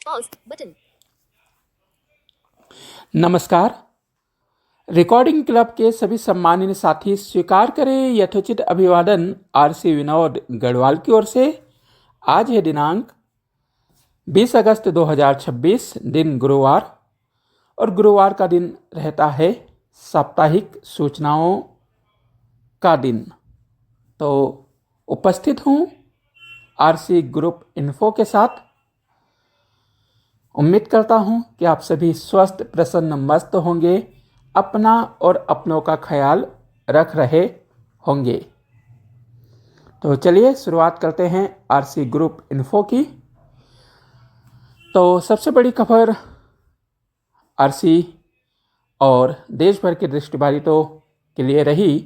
Pause button. नमस्कार। Recording club के सभी सम्मानित साथी स्वीकार करें यथोचित अभिवादन आरसी विनोद गढ़वाल की ओर से। आज है दिनांक 20 अगस्त 2026, दिन गुरुवार, और गुरुवार का दिन रहता है साप्ताहिक सूचनाओं का दिन। तो उपस्थित हूँ आरसी ग्रुप इन्फो के साथ। उम्मीद करता हूँ कि आप सभी स्वस्थ, प्रसन्न, मस्त होंगे, अपना और अपनों का ख्याल रख रहे होंगे। तो चलिए शुरुआत करते हैं आरसी ग्रुप इन्फो की। तो सबसे बड़ी खबर आरसी और देश भर के दृष्टिबाधितों के लिए रही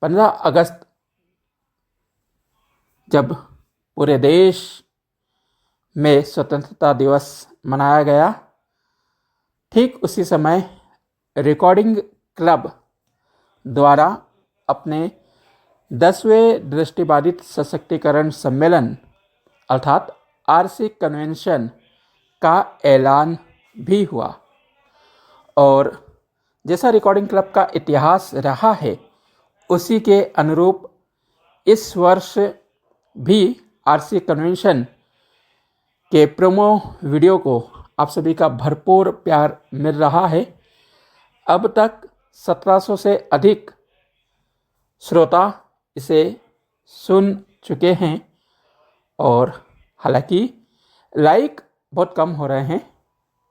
15 अगस्त, जब पूरे देश में स्वतंत्रता दिवस मनाया गया। ठीक उसी समय रिकॉर्डिंग क्लब द्वारा अपने 10वें दृष्टिबाधित सशक्तिकरण सम्मेलन अर्थात आरसी कन्वेंशन का ऐलान भी हुआ। और जैसा रिकॉर्डिंग क्लब का इतिहास रहा है, उसी के अनुरूप इस वर्ष भी आरसी कन्वेंशन के प्रोमो वीडियो को आप सभी का भरपूर प्यार मिल रहा है। अब तक 1700 से अधिक श्रोता इसे सुन चुके हैं, और हालांकि लाइक बहुत कम हो रहे हैं,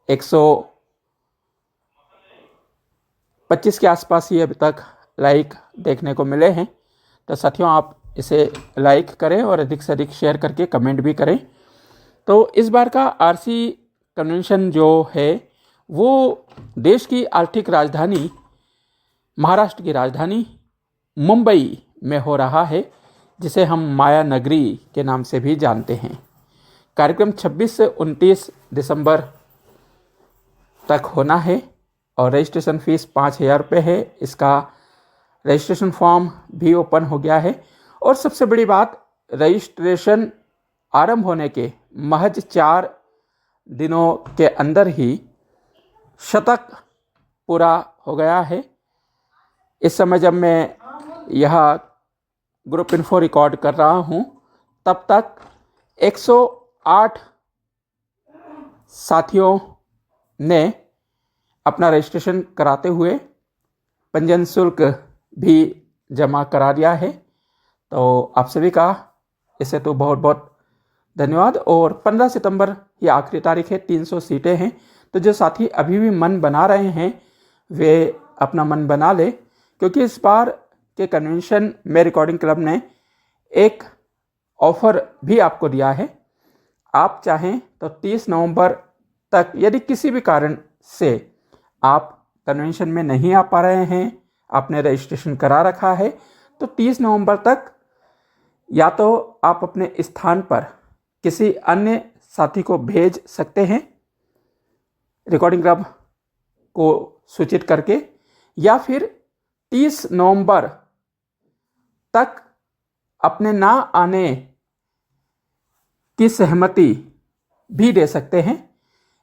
125 के आसपास ही अभी तक लाइक देखने को मिले हैं। तो साथियों, आप इसे लाइक करें और अधिक से अधिक शेयर करके कमेंट भी करें। तो इस बार का आरसी कन्वेंशन जो है वो देश की आर्थिक राजधानी, महाराष्ट्र की राजधानी मुंबई में हो रहा है, जिसे हम माया नगरी के नाम से भी जानते हैं। कार्यक्रम 26 से 29 दिसंबर तक होना है और रजिस्ट्रेशन फीस 5,000 रुपये है। इसका रजिस्ट्रेशन फॉर्म भी ओपन हो गया है। और सबसे बड़ी बात, रजिस्ट्रेशन आरंभ होने के महज 4 दिनों के अंदर ही शतक पूरा हो गया है। इस समय जब मैं यह ग्रुप इन्फो रिकॉर्ड कर रहा हूँ, तब तक 108 साथियों ने अपना रजिस्ट्रेशन कराते हुए पंजीयन शुल्क भी जमा करा दिया है। तो आप सभी का इसे तो बहुत बहुत धन्यवाद। और 15 सितंबर ये आखिरी तारीख है, 300 सीटें हैं। तो जो साथी अभी भी मन बना रहे हैं वे अपना मन बना ले, क्योंकि इस बार के कन्वेंशन में रिकॉर्डिंग क्लब ने एक ऑफर भी आपको दिया है। आप चाहें तो 30 नवंबर तक, यदि किसी भी कारण से आप कन्वेंशन में नहीं आ पा रहे हैं, आपने रजिस्ट्रेशन करा रखा है, तो 30 नवंबर तक या तो आप अपने स्थान पर किसी अन्य साथी को भेज सकते हैं रिकॉर्डिंग क्लब को सूचित करके, या फिर 30 नवंबर तक अपने ना आने की सहमति भी दे सकते हैं।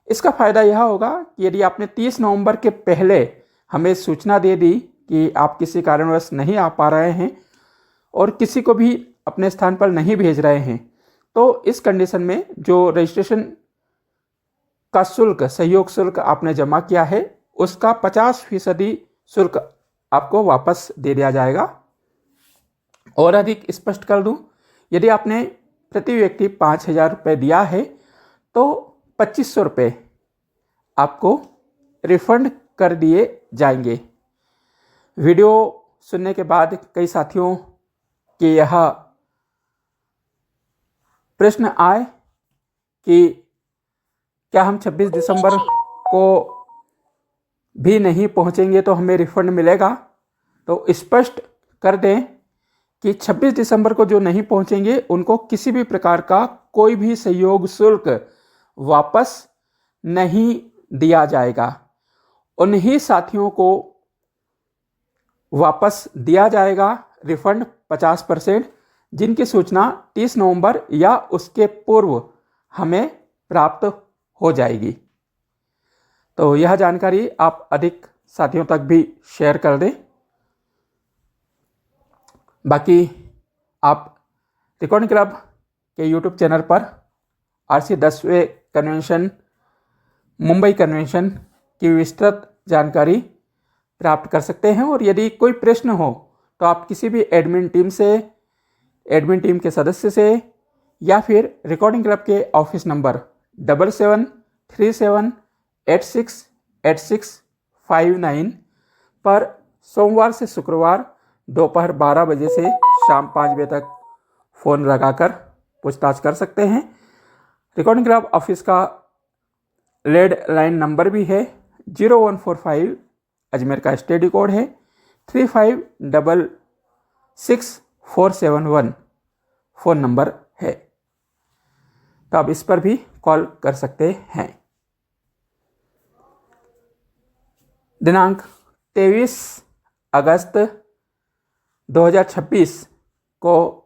इसका फ़ायदा यह होगा कि यदि आपने 30 नवंबर के पहले हमें सूचना दे दी कि आप किसी कारणवश नहीं आ पा रहे हैं और किसी को भी अपने स्थान पर नहीं भेज रहे हैं, तो इस कंडीशन में जो रजिस्ट्रेशन का शुल्क, सहयोग शुल्क आपने जमा किया है, उसका 50% शुल्क आपको वापस दे दिया जाएगा। और अधिक स्पष्ट कर दूं, यदि आपने प्रति व्यक्ति 5,000 रुपये दिया है, तो 2,500 रुपये आपको रिफंड कर दिए जाएंगे। वीडियो सुनने के बाद कई साथियों के यह प्रश्न आए कि क्या हम 26 दिसंबर को भी नहीं पहुंचेंगे तो हमें रिफंड मिलेगा। तो स्पष्ट कर दें कि 26 दिसंबर को जो नहीं पहुंचेंगे उनको किसी भी प्रकार का कोई भी सहयोग शुल्क वापस नहीं दिया जाएगा। उन्हीं साथियों को वापस दिया जाएगा रिफंड 50%, जिनकी सूचना 30 नवंबर या उसके पूर्व हमें प्राप्त हो जाएगी। तो यह जानकारी आप अधिक साथियों तक भी शेयर कर दें। बाकी आप रिकॉर्डिंग क्लब के यूट्यूब चैनल पर RC 10वें कन्वेंशन, मुंबई कन्वेंशन की विस्तृत जानकारी प्राप्त कर सकते हैं। और यदि कोई प्रश्न हो तो आप किसी भी एडमिन टीम के सदस्य से या फिर रिकॉर्डिंग क्लब के ऑफिस नंबर 7737868659 पर सोमवार से शुक्रवार दोपहर 12 बजे से शाम 5 बजे तक फ़ोन लगाकर पूछताछ कर सकते हैं। रिकॉर्डिंग क्लब ऑफिस का लैंडलाइन नंबर भी है 0145, अजमेर का स्टडी कोड है 35666471 फ़ोन नंबर है, तो आप इस पर भी कॉल कर सकते हैं। दिनांक 23 अगस्त 2026 को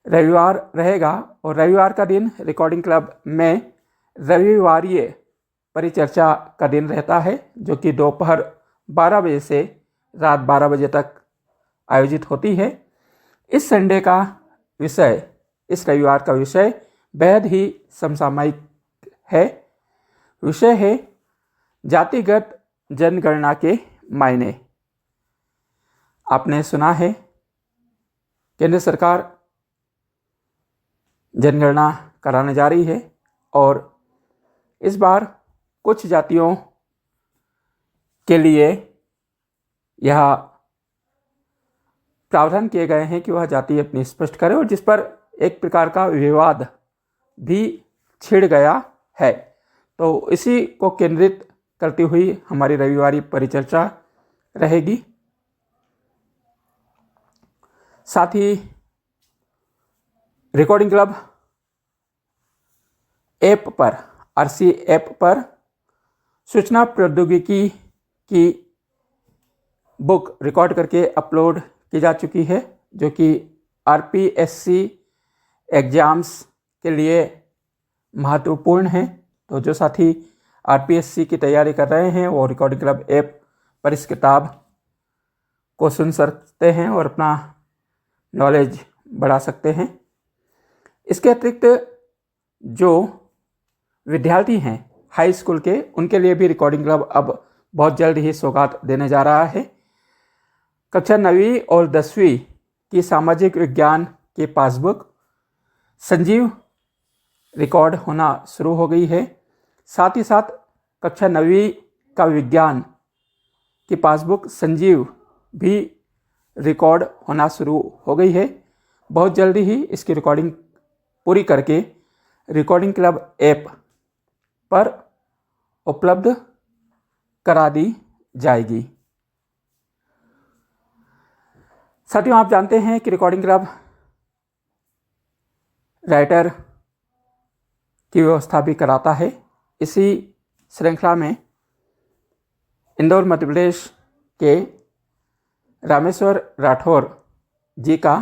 रविवार रहेगा और रविवार का दिन रिकॉर्डिंग क्लब में रविवारीय परिचर्चा का दिन रहता है, जो कि दोपहर 12 बजे से रात 12 बजे तक आयोजित होती है। इस रविवार का विषय बेहद ही समसामयिक है। विषय है जातिगत जनगणना के मायने। आपने सुना है केंद्र सरकार जनगणना कराने जा रही है और इस बार कुछ जातियों के लिए यह प्रावधान किए गए हैं कि वह जाति अपनी स्पष्ट करे, और जिस पर एक प्रकार का विवाद भी छिड़ गया है। तो इसी को केंद्रित करती हुई हमारी रविवारी परिचर्चा रहेगी। साथ ही रिकॉर्डिंग क्लब ऐप पर, RC ऐप पर सूचना प्रौद्योगिकी की बुक रिकॉर्ड करके अपलोड की जा चुकी है, जो कि RPSC एग्ज़ाम्स के लिए महत्वपूर्ण है। तो जो साथी RPSC की तैयारी कर रहे हैं वो रिकॉर्डिंग क्लब ऐप पर इस किताब को सुन सकते हैं और अपना नॉलेज बढ़ा सकते हैं। इसके अतिरिक्त जो विद्यार्थी हैं हाई स्कूल के, उनके लिए भी रिकॉर्डिंग क्लब अब बहुत जल्द ही सौगात देने जा रहा है। कक्षा 9वीं और 10वीं की सामाजिक विज्ञान की पासबुक संजीव रिकॉर्ड होना शुरू हो गई है। साथ ही साथ कक्षा 9वीं का विज्ञान की पासबुक संजीव भी रिकॉर्ड होना शुरू हो गई है। बहुत जल्दी ही इसकी रिकॉर्डिंग पूरी करके रिकॉर्डिंग क्लब ऐप पर उपलब्ध करा दी जाएगी। साथियों, आप जानते हैं कि रिकॉर्डिंग क्लब राइटर की व्यवस्था भी कराता है। इसी श्रृंखला में इंदौर मध्य प्रदेश के रामेश्वर राठौर जी का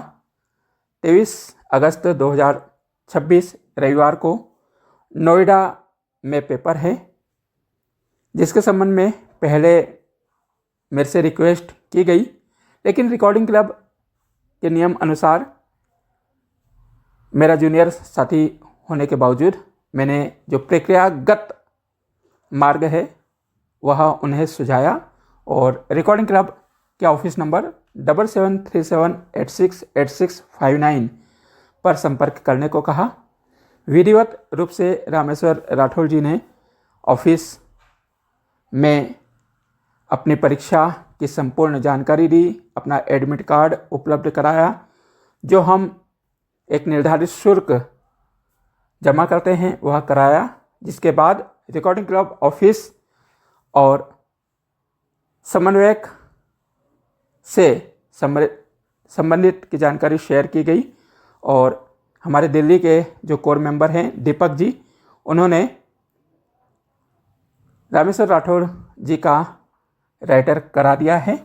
23 अगस्त 2026 रविवार को नोएडा में पेपर है, जिसके संबंध में पहले मेरे से रिक्वेस्ट की गई, लेकिन रिकॉर्डिंग क्लब के नियम अनुसार मेरा जूनियर साथी होने के बावजूद मैंने जो प्रक्रियागत मार्ग है वह उन्हें सुझाया और रिकॉर्डिंग क्लब के ऑफिस नंबर 7737868659 पर संपर्क करने को कहा। विधिवत रूप से रामेश्वर राठौर जी ने ऑफिस में अपनी परीक्षा की संपूर्ण जानकारी दी, अपना एडमिट कार्ड उपलब्ध कराया, जो हम एक निर्धारित शुल्क जमा करते हैं वह कराया, जिसके बाद रिकॉर्डिंग क्लब ऑफिस और समन्वयक से संबंधित की जानकारी शेयर की गई और हमारे दिल्ली के जो कोर मेंबर हैं दीपक जी, उन्होंने रामेश्वर राठौर जी का राइटर करा दिया है।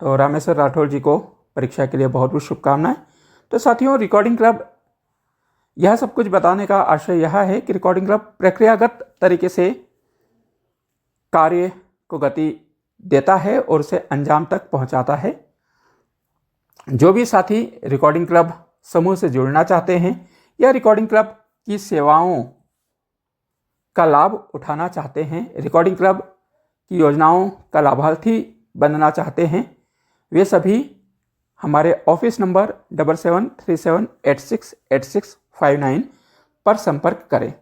तो रामेश्वर राठौर जी को परीक्षा के लिए बहुत बहुत शुभकामनाएं। तो साथियों, रिकॉर्डिंग क्लब यह सब कुछ बताने का आशय यह है कि रिकॉर्डिंग क्लब प्रक्रियागत तरीके से कार्य को गति देता है और उसे अंजाम तक पहुंचाता है। जो भी साथी रिकॉर्डिंग क्लब समूह से जुड़ना चाहते हैं या रिकॉर्डिंग क्लब की सेवाओं का लाभ उठाना चाहते हैं, रिकॉर्डिंग क्लब की योजनाओं का लाभार्थी बनना चाहते हैं, वे सभी हमारे ऑफिस नंबर 7737868659 पर संपर्क करें।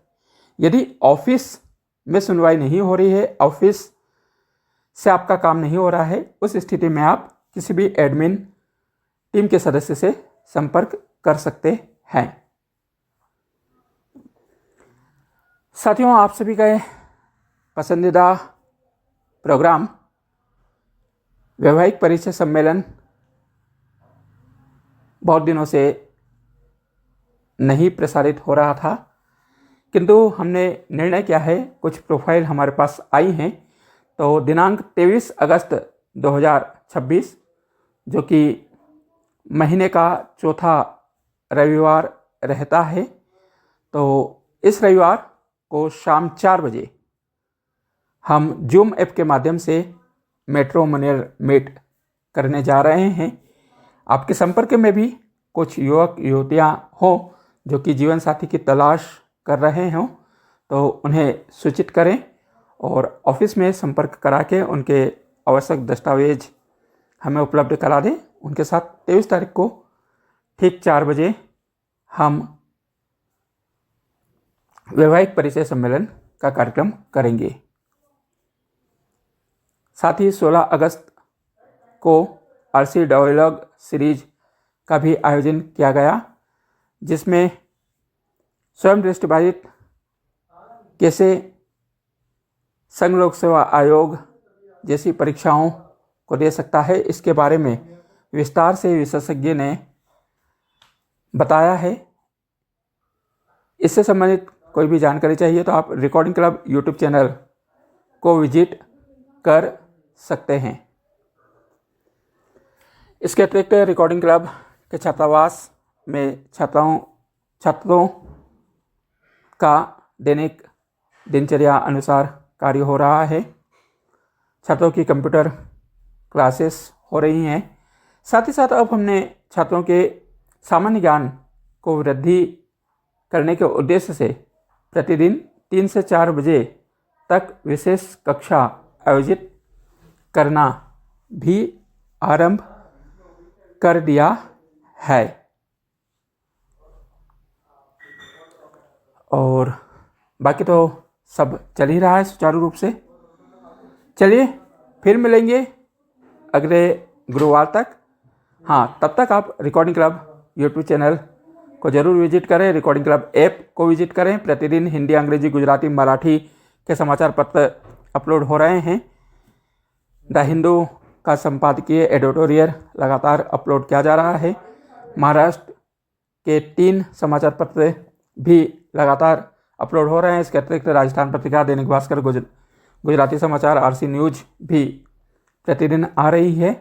यदि ऑफिस में सुनवाई नहीं हो रही है, ऑफिस से आपका काम नहीं हो रहा है, उस स्थिति में आप किसी भी एडमिन टीम के सदस्य से संपर्क कर सकते हैं। साथियों, आप सभी का पसंदीदा प्रोग्राम वैवाहिक परिचय सम्मेलन बहुत दिनों से नहीं प्रसारित हो रहा था, किंतु हमने निर्णय किया है, कुछ प्रोफाइल हमारे पास आई हैं, तो दिनांक 23 अगस्त 2026 जो कि महीने का चौथा रविवार रहता है, तो इस रविवार को शाम 4 बजे हम जूम ऐप के माध्यम से मैट्रिमोनियल मीट करने जा रहे हैं। आपके संपर्क में भी कुछ युवक युवतियां हों जो कि जीवन साथी की तलाश कर रहे हों, तो उन्हें सूचित करें और ऑफिस में संपर्क करा के उनके आवश्यक दस्तावेज हमें उपलब्ध करा दें। उनके साथ 23 तारीख को ठीक 4 बजे हम वैवाहिक परिचय सम्मेलन का कार्यक्रम करेंगे। साथ ही 16 अगस्त को आरसी डायलॉग सीरीज का भी आयोजन किया गया, जिसमें स्वयं दृष्टिबाधित कैसे संघ लोक सेवा आयोग जैसी परीक्षाओं को दे सकता है, इसके बारे में विस्तार से विशेषज्ञ ने बताया है। इससे संबंधित कोई भी जानकारी चाहिए तो आप रिकॉर्डिंग क्लब यूट्यूब चैनल को विजिट कर सकते हैं। इसके अतिरिक्त रिकॉर्डिंग क्लब के छात्रावास में छात्रों का दैनिक दिनचर्या अनुसार कार्य हो रहा है। छात्रों की कंप्यूटर क्लासेस हो रही हैं। साथ ही साथ अब हमने छात्रों के सामान्य ज्ञान को वृद्धि करने के उद्देश्य से प्रतिदिन 3 से 4 बजे तक विशेष कक्षा आयोजित करना भी आरंभ कर दिया है। और बाकी तो सब चल ही रहा है सुचारू रूप से। चलिए फिर मिलेंगे अगले गुरुवार तक। हाँ, तब तक आप रिकॉर्डिंग क्लब यूट्यूब चैनल को जरूर विजिट करें, रिकॉर्डिंग क्लब ऐप को विजिट करें। प्रतिदिन हिंदी, अंग्रेजी, गुजराती, मराठी के समाचार पत्र अपलोड हो रहे हैं। द हिंदू का संपादकीय एडिटोरियल लगातार अपलोड किया जा रहा है। महाराष्ट्र के 3 समाचार पत्र भी लगातार अपलोड हो रहे हैं। इसके अतिरिक्त राजस्थान पत्रिका, दैनिक भास्कर, गुजराती समाचार, आरसी न्यूज भी प्रतिदिन आ रही है।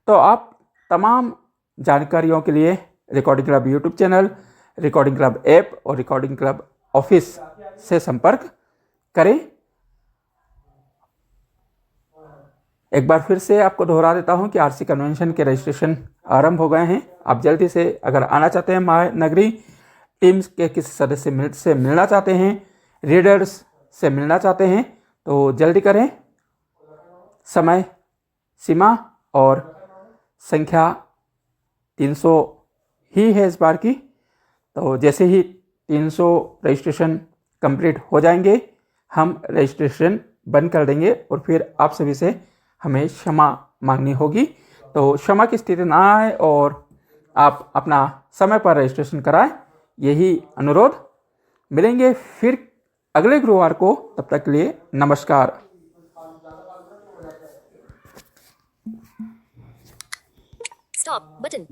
तो आप तमाम जानकारियों के लिए recording club YouTube channel, recording club app और रिकॉर्डिंग क्लब ऑफिस से संपर्क करें। एक बार फिर से आपको दोहरा देता हूं कि आरसी कन्वेंशन के रजिस्ट्रेशन आरंभ हो गए हैं। आप जल्दी से अगर आना चाहते हैं, महानगरी टीम्स के किसी सदस्य से मिलना चाहते हैं, रीडर्स से मिलना चाहते हैं, तो जल्दी करें। समय सीमा और संख्या 300 ही है इस बार की। तो जैसे ही 300 रजिस्ट्रेशन कंप्लीट हो जाएंगे, हम रजिस्ट्रेशन बंद कर देंगे और फिर आप सभी से हमें क्षमा मांगनी होगी। तो क्षमा की स्थिति ना आए और आप अपना समय पर रजिस्ट्रेशन कराएं, यही अनुरोध। मिलेंगे फिर अगले गुरुवार को, तब तक के लिए नमस्कार। Stop button.